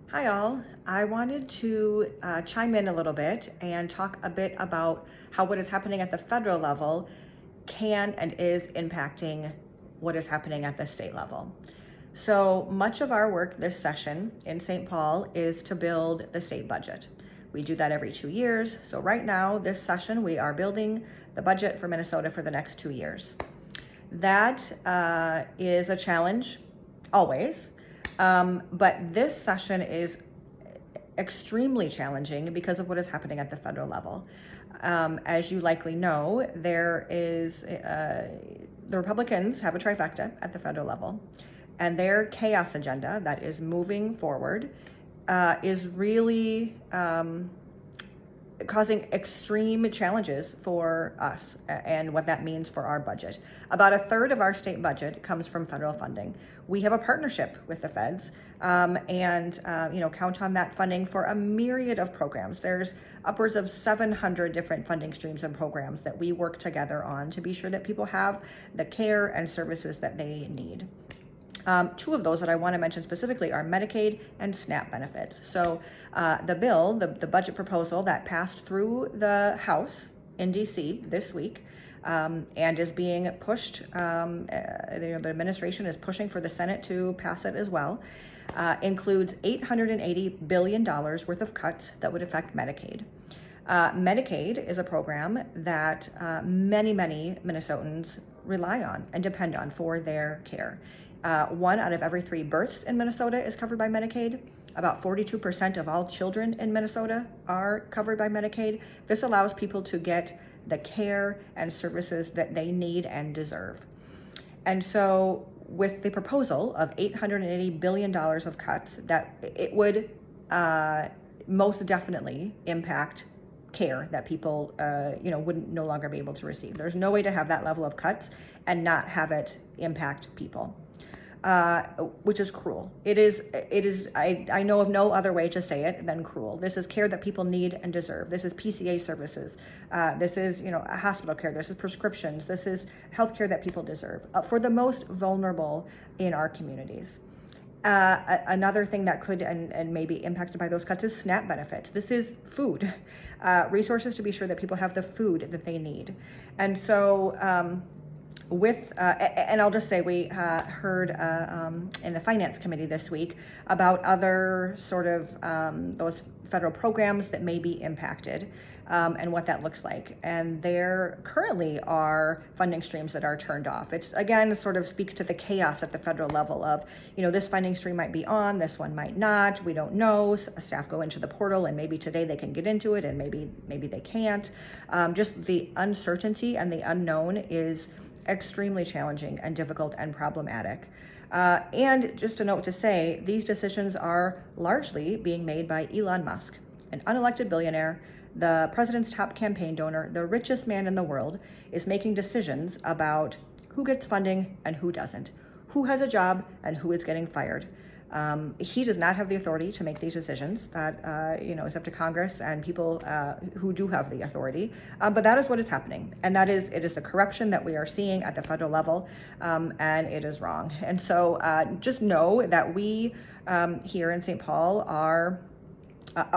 Hi all. I wanted to chime in a little bit and talk a bit about how what is happening at the federal level can and is impacting what is happening at the state level. So much of our work this session in St. Paul is to build the state budget. We do that every 2 years. So right now, this session, we are building the budget for Minnesota for the next 2 years. That is a challenge always. But this session is extremely challenging because of what is happening at the federal level. As you likely know, the Republicans have a trifecta at the federal level, and their chaos agenda that is moving forward is really causing extreme challenges for us and what that means for our budget. About a third of our state budget comes from federal funding. We have a partnership with the feds and count on that funding for a myriad of programs. There's upwards of 700 different funding streams and programs that we work together on to be sure that people have the care and services that they need. Two of those that I want to mention specifically are Medicaid and SNAP benefits. So the bill, the budget proposal that passed through the House in DC this week and is being pushed, the administration is pushing for the Senate to pass it as well, includes $880 billion worth of cuts that would affect Medicaid. Medicaid is a program that many Minnesotans rely on and depend on for their care. 1 out of every 3 births in Minnesota is covered by Medicaid. About 42% of all children in Minnesota are covered by Medicaid. This allows people to get the care and services that they need and deserve. And so with the proposal of $880 billion of cuts, that it would most definitely impact care that people wouldn't no longer be able to receive. There's no way to have that level of cuts and not have it impact people. Which is cruel. It is, I know of no other way to say it than cruel. This is care that people need and deserve. This is PCA services. This is, hospital care. This is prescriptions. This is healthcare that people deserve for the most vulnerable in our communities. Another thing that could and may be impacted by those cuts is SNAP benefits. This is food, resources to be sure that people have the food that they need. And so, and I'll just say we heard in the Finance Committee this week about other sort of those federal programs that may be impacted and what that looks like. And there currently are funding streams that are turned off. It's, again, sort of speaks to the chaos at the federal level of, this funding stream might be on, this one might not, we don't know. Staff go into the portal and maybe today they can get into it and maybe they can't. Just the uncertainty and the unknown is extremely challenging and difficult and problematic. And just a note to say, these decisions are largely being made by Elon Musk, an unelected billionaire, the president's top campaign donor, the richest man in the world, is making decisions about who gets funding and who doesn't, who has a job and who is getting fired. He does not have the authority to make these decisions. That is up to Congress and people who do have the authority. But that is what is happening, and it is the corruption that we are seeing at the federal level, and it is wrong. And so just know that we here in St. Paul are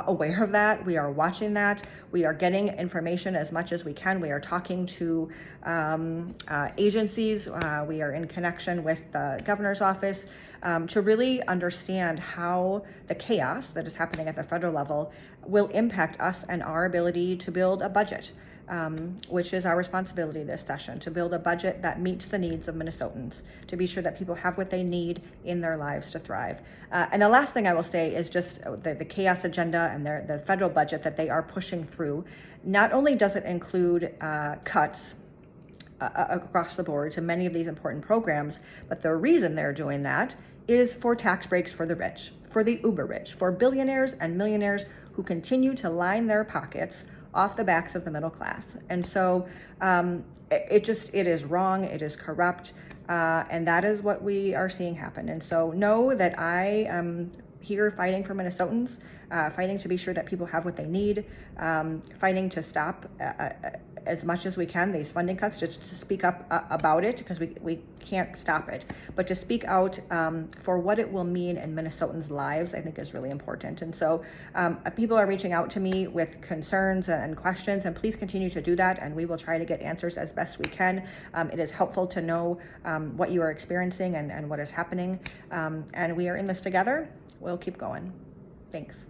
aware of that. We are watching that. We are getting information as much as we can. We are talking to agencies. We are in connection with the governor's office to really understand how the chaos that is happening at the federal level will impact us and our ability to build a budget, which is our responsibility this session, to build a budget that meets the needs of Minnesotans, to be sure that people have what they need in their lives to thrive. And the last thing I will say is just the chaos agenda and the federal budget that they are pushing through. Not only does it include cuts across the board to many of these important programs, but the reason they're doing that is for tax breaks for the rich, for the uber rich, for billionaires and millionaires who continue to line their pockets off the backs of the middle class. And so it is wrong, it is corrupt, and that is what we are seeing happen. And so know that I am here fighting for Minnesotans, fighting to be sure that people have what they need, fighting to stop as much as we can these funding cuts, just to speak up about it, because we can't stop it. But to speak out for what it will mean in Minnesotans' lives, I think is really important. And so people are reaching out to me with concerns and questions, and please continue to do that, and we will try to get answers as best we can. It is helpful to know what you are experiencing and what is happening, and we are in this together. We'll keep going. Thanks.